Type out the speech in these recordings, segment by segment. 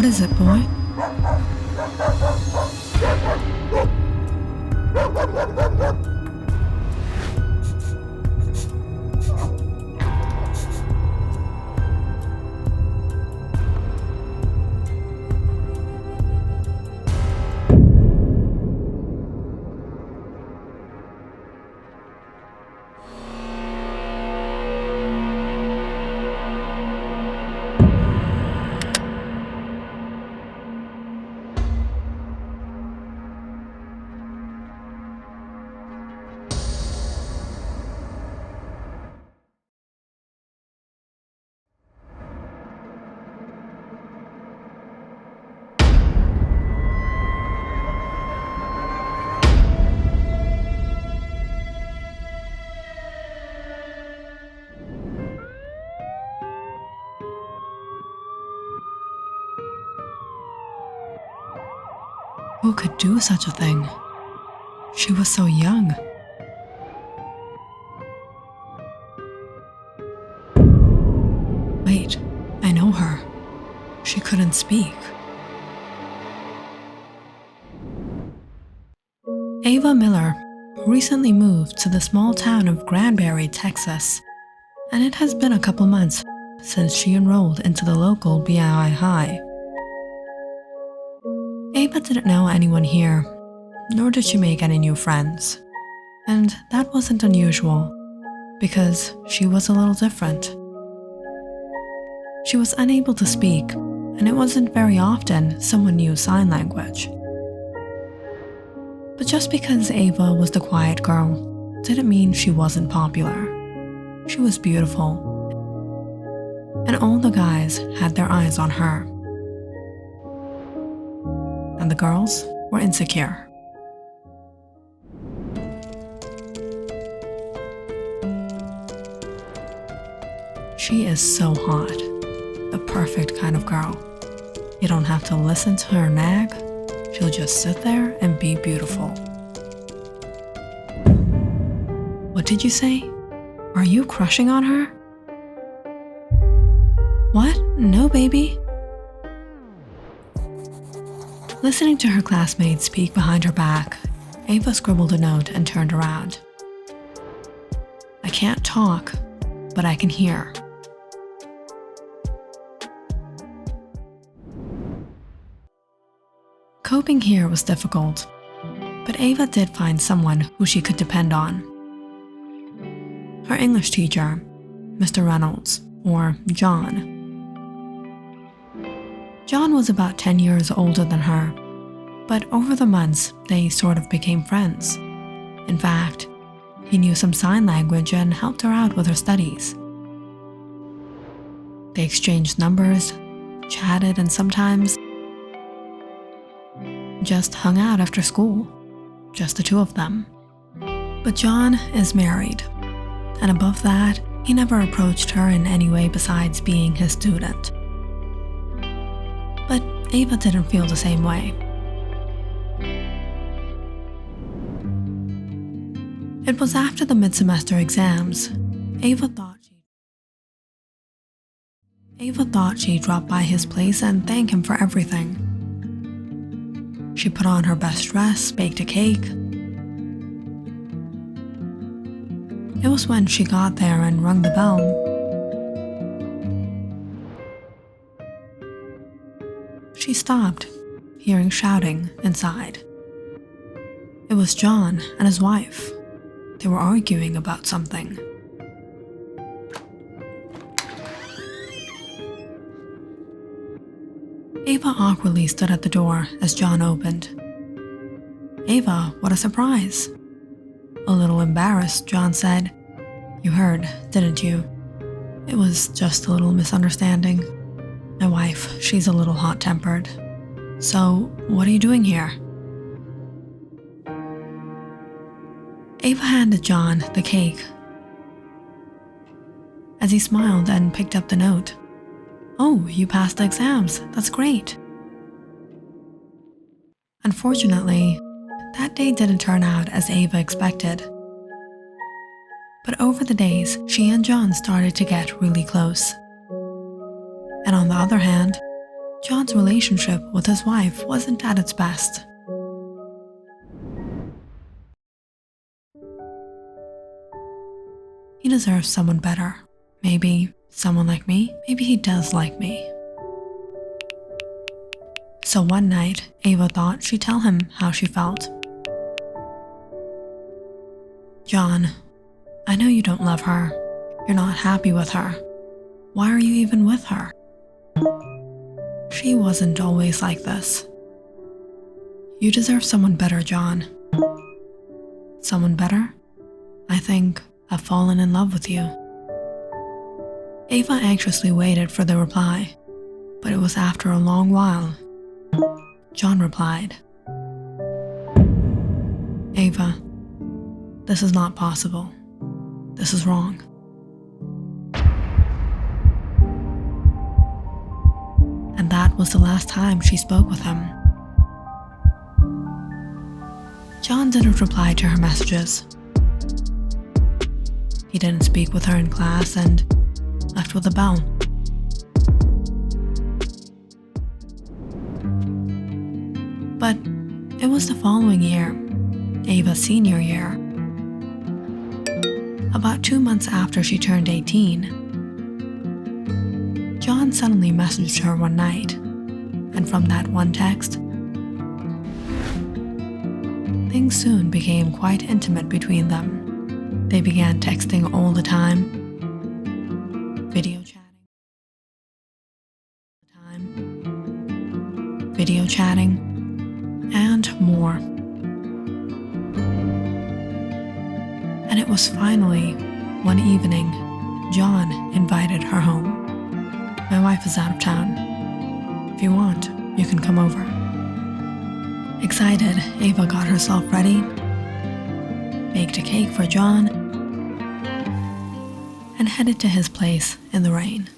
is it, boy? Who could do such a thing? She was so young. Wait, I know her. She couldn't speak. Ava Miller recently moved to the small town of Granbury, Texas, and it has been a couple months since she enrolled into the local BI High. Ava didn't know anyone here, nor did she make any new friends. And that wasn't unusual, because she was a little different. She was unable to speak, and it wasn't very often someone knew sign language. But just because Ava was the quiet girl didn't mean she wasn't popular. She was beautiful, and all the guys had their eyes on her. And the girls were insecure. She is so hot, the perfect kind of girl. You don't have to listen to her nag, she'll just sit there and be beautiful. What did you say? Are you crushing on her? What? No, baby. Listening to her classmates speak behind her back, Ava scribbled a note and turned around. I can't talk, but I can hear. Coping here was difficult, but Ava did find someone who she could depend on. Her English teacher, Mr. Reynolds, or John. John was about 10 years older than her, but over the months, they sort of became friends. In fact, he knew some sign language and helped her out with her studies. They exchanged numbers, chatted, and sometimes just hung out after school, just the two of them. But John is married, and above that, he never approached her in any way besides being his student. But Ava didn't feel the same way. It was after the mid-semester exams. Ava thought she'd drop by his place and thank him for everything. She put on her best dress, baked a cake. It was when she got there and rung the bell. She stopped, hearing shouting inside. It was John and his wife. They were arguing about something. Ava awkwardly stood at the door as John opened. Ava, what a surprise. A little embarrassed, John said, You heard, didn't you? It was just a little misunderstanding. My wife, she's a little hot-tempered. So, what are you doing here? Ava handed John the cake. As he smiled and picked up the note. Oh, you passed the exams. That's great. Unfortunately, that day didn't turn out as Ava expected. But over the days, she and John started to get really close. And on the other hand, John's relationship with his wife wasn't at its best. He deserves someone better. Maybe someone like me. Maybe he does like me. So one night, Ava thought she'd tell him how she felt. John, I know you don't love her. You're not happy with her. Why are you even with her? She wasn't always like this. You deserve someone better, John. Someone better? I think I've fallen in love with you. Ava anxiously waited for the reply, but it was after a long while. John replied, Ava, this is not possible. This is wrong. And that was the last time she spoke with him. John didn't reply to her messages. He didn't speak with her in class and left with a bell. But it was the following year, Ava's senior year. About 2 months after she turned 18, John suddenly messaged her one night, and from that one text, things soon became quite intimate between them. They began texting all the time, video chatting, and more. And it was finally one evening, John invited her home. My wife is out of town. If you want, you can come over. Excited, Ava got herself ready, baked a cake for John, and headed to his place in the rain.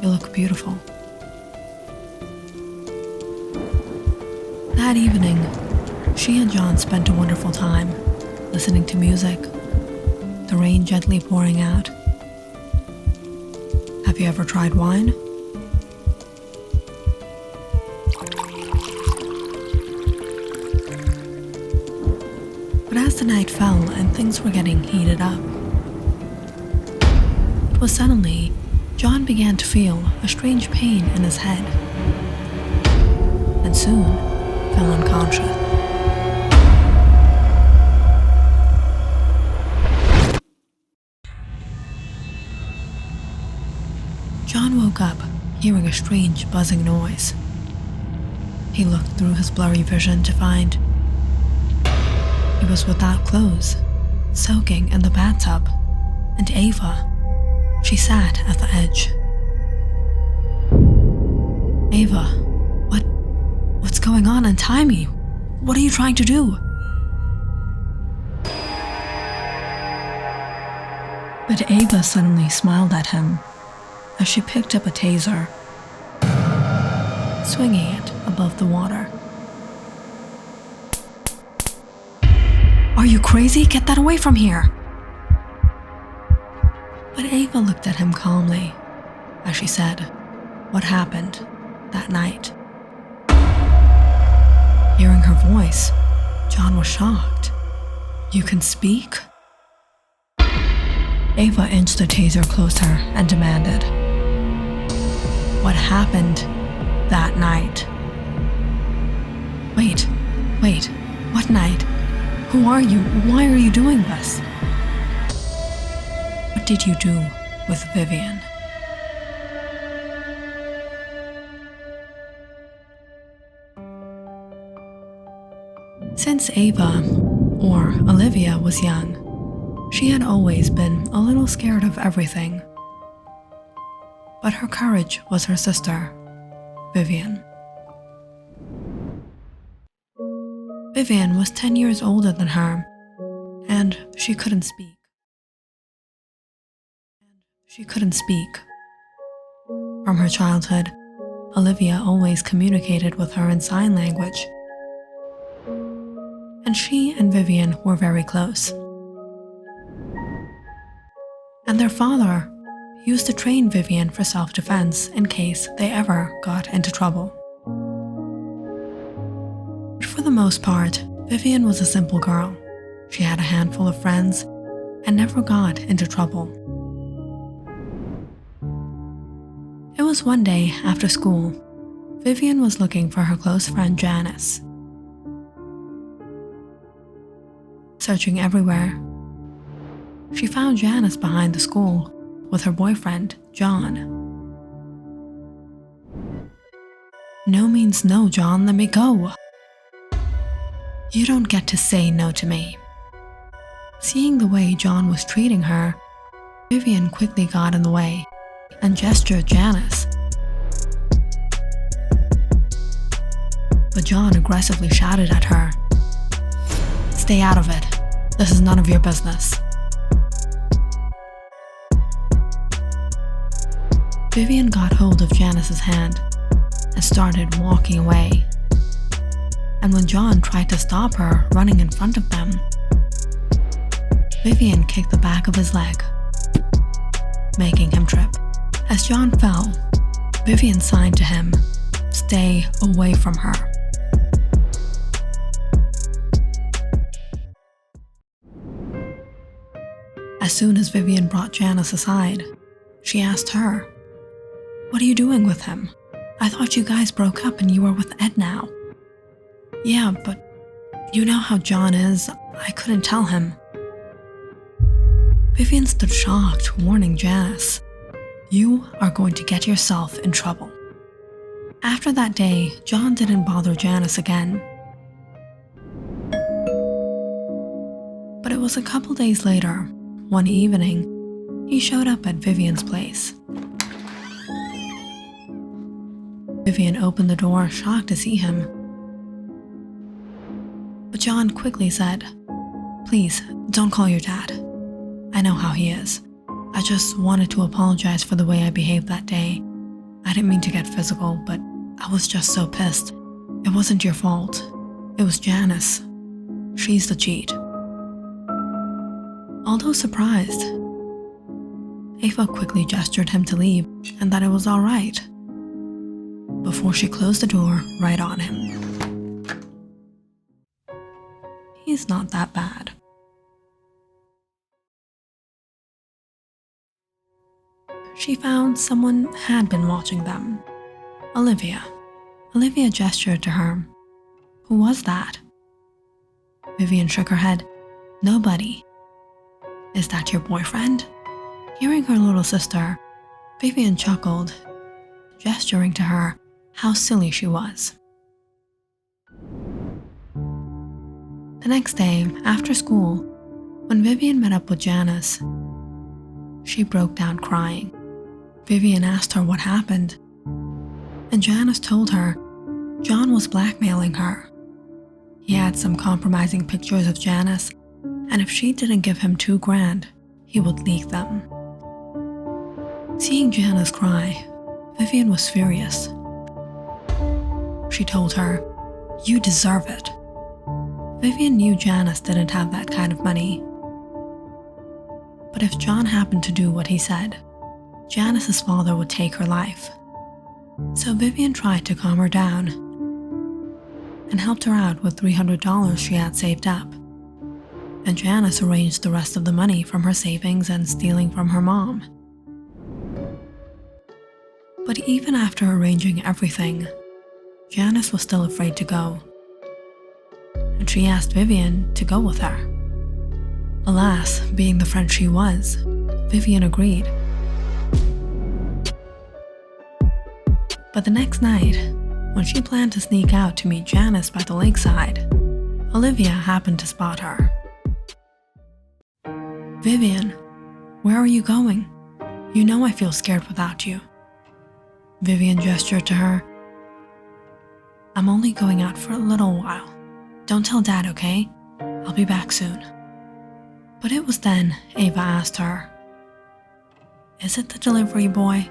You look beautiful. That evening, she and John spent a wonderful time, listening to music, the rain gently pouring out. Have you ever tried wine? But as the night fell and things were getting heated up, it was suddenly John began to feel a strange pain in his head, and soon fell unconscious. John woke up hearing a strange buzzing noise. He looked through his blurry vision to find he was without clothes, soaking in the bathtub, and Ava, she sat at the edge. Ava, what's going on? Untie me. What are you trying to do? But Ava suddenly smiled at him as she picked up a taser, swinging it above the water. Are you crazy? Get that away from here! But Ava looked at him calmly as she said what happened that night. Hearing her voice, John was shocked. You can speak? Ava inched the taser closer and demanded, what happened that night? Wait, what night? Who are you? Why are you doing this? What did you do with Vivian? Since Ava, or Olivia, was young, she had always been a little scared of everything. But her courage was her sister, Vivian. Vivian was 10 years older than her, and she couldn't speak. From her childhood, Olivia always communicated with her in sign language, and she and Vivian were very close. and their father used to train Vivian for self-defense in case they ever got into trouble. But for the most part, Vivian was a simple girl. She had a handful of friends and never got into trouble. It was one day after school. Vivian was looking for her close friend Janice. Searching everywhere, she found Janice behind the school with her boyfriend, John. "No means no, John, let me go." "You don't get to say no to me." Seeing the way John was treating her, Vivian quickly got in the way and gestured Janice. But John aggressively shouted at her, "Stay out of it. This is none of your business." Vivian got hold of Janice's hand and started walking away. And when John tried to stop her running in front of them, Vivian kicked the back of his leg, making him trip. As John fell, Vivian signed to him, "Stay away from her." As soon as Vivian brought Janice aside, she asked her, "What are you doing with him? I thought you guys broke up and you were with Ed now." "Yeah, but you know how John is. I couldn't tell him." Vivian stood shocked, warning Janice, "You are going to get yourself in trouble." After that day, John didn't bother Janice again. But it was a couple days later, one evening, he showed up at Vivian's place. Vivian opened the door, shocked to see him. But John quickly said, "Please, don't call your dad. I know how he is. I just wanted to apologize for the way I behaved that day. I didn't mean to get physical, but I was just so pissed. It wasn't your fault. It was Janice. She's the cheat." Although surprised, Ava quickly gestured him to leave and that it was all right, before she closed the door right on him. He's not that bad. She found someone had been watching them. Olivia. Olivia gestured to her. "Who was that?" Vivian shook her head. "Nobody." "Is that your boyfriend?" Hearing her little sister, Vivian chuckled, gesturing to her how silly she was. The next day, after school, when Vivian met up with Janice, she broke down crying. Vivian asked her what happened, and Janice told her John was blackmailing her. He had some compromising pictures of Janice, and if she didn't give him $2,000, he would leak them. Seeing Janice cry, Vivian was furious. She told her, "You deserve it." Vivian knew Janice didn't have that kind of money. But if John happened to do what he said, Janice's father would take her life. So Vivian tried to calm her down and helped her out with $300 she had saved up. And Janice arranged the rest of the money from her savings and stealing from her mom. But even after arranging everything, Janice was still afraid to go. And she asked Vivian to go with her. Alas, being the friend she was, Vivian agreed. But the next night, when she planned to sneak out to meet Janice by the lakeside, Olivia happened to spot her. "Vivian, where are you going? You know I feel scared without you." Vivian gestured to her. "I'm only going out for a little while. Don't tell Dad, okay? I'll be back soon." But it was then Ava asked her, "Is it the delivery boy?"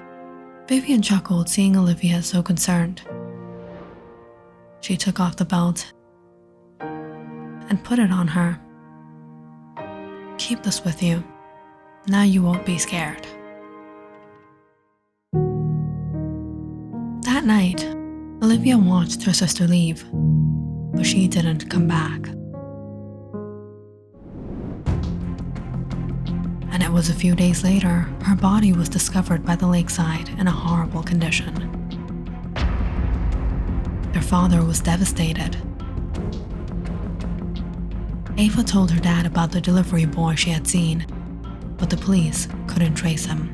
Vivian chuckled, seeing Olivia so concerned. She took off the belt and put it on her. "Keep this with you. Now you won't be scared. That night, Olivia watched her sister leave, but she didn't come back. And it was a few days later, her body was discovered by the lakeside in a horrible condition. Their father was devastated. Ava told her dad about the delivery boy she had seen, but the police couldn't trace him.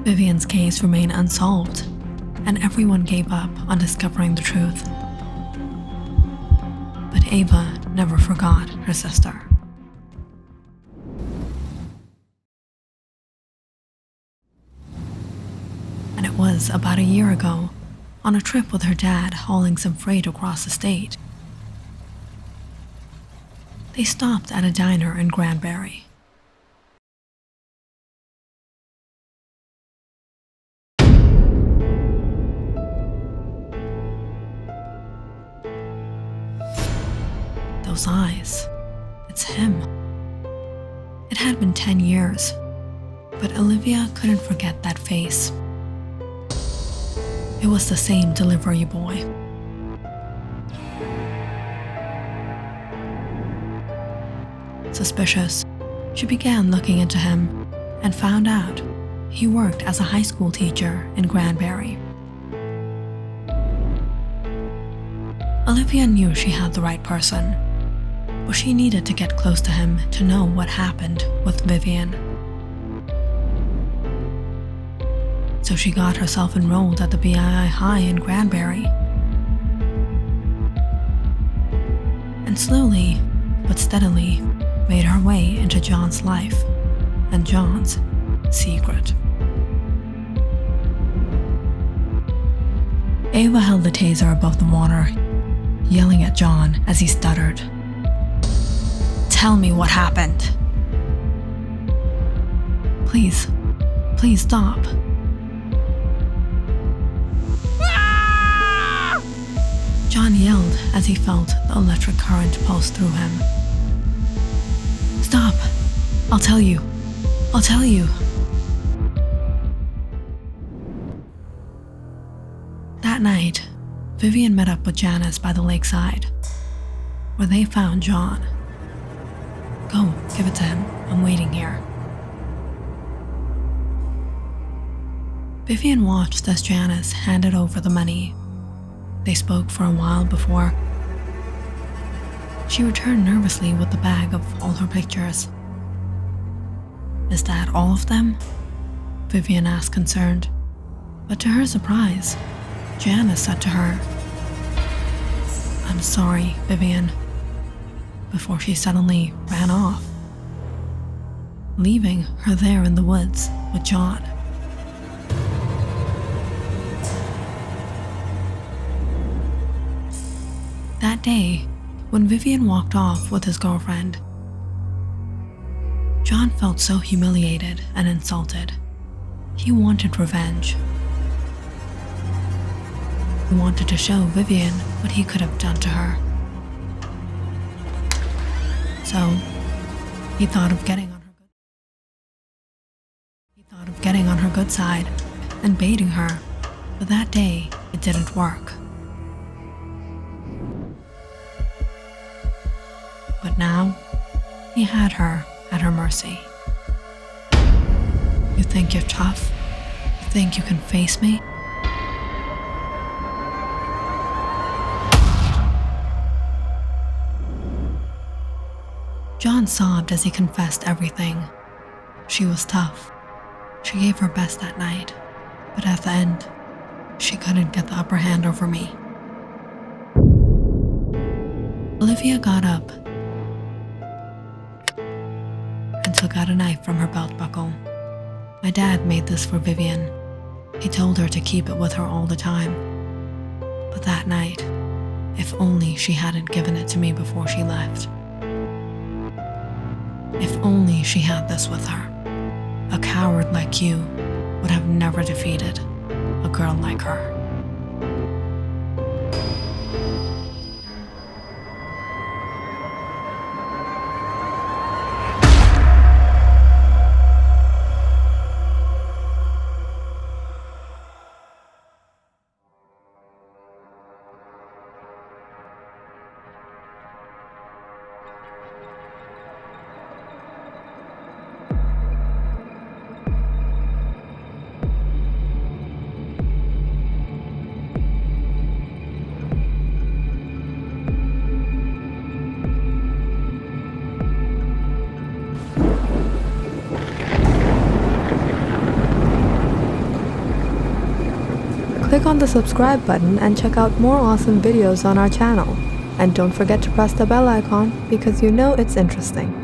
Vivian's case remained unsolved, and everyone gave up on discovering the truth. But Ava never forgot her sister. And it was about a year ago, on a trip with her dad hauling some freight across the state. They stopped at a diner in Granbury. Those eyes. It's him. It had been 10 years, but Olivia couldn't forget that face. It was the same delivery boy. Suspicious, she began looking into him and found out he worked as a high school teacher in Granbury. Olivia knew she had the right person, but she needed to get close to him to know what happened with Vivian. So she got herself enrolled at the BII High in Granbury. And slowly, but steadily, made her way into John's life and John's secret. Ava held the taser above the water, yelling at John as he stuttered. "Tell me what happened." Please stop." John yelled as he felt the electric current pulse through him. "Stop! I'll tell you. That night, Vivian met up with Janice by the lakeside, where they found John. "Go, give it to him. I'm waiting here." Vivian watched as Janice handed over the money. They spoke for a while before she returned nervously with the bag of all her pictures. "Is that all of them?" Vivian asked, concerned. But to her surprise, Janice said to her, "I'm sorry, Vivian," before she suddenly ran off, leaving her there in the woods with John. That day, when Vivian walked off with his girlfriend, John felt so humiliated and insulted. He wanted revenge. He wanted to show Vivian what he could have done to her. So, he thought of getting on her good side and baiting her, but that day it didn't work. But now, he had her at her mercy. "You think you're tough? You think you can face me?" John sobbed as he confessed everything. She was tough. She gave her best that night, but at the end, she couldn't get the upper hand over me. Olivia got up and took out a knife from her belt buckle. "My dad made this for Vivian. He told her to keep it with her all the time. But that night, if only she hadn't given it to me before she left. If only she had this with her. A coward like you would have never defeated a girl like her." Click on the subscribe button and check out more awesome videos on our channel. And don't forget to press the bell icon because you know it's interesting.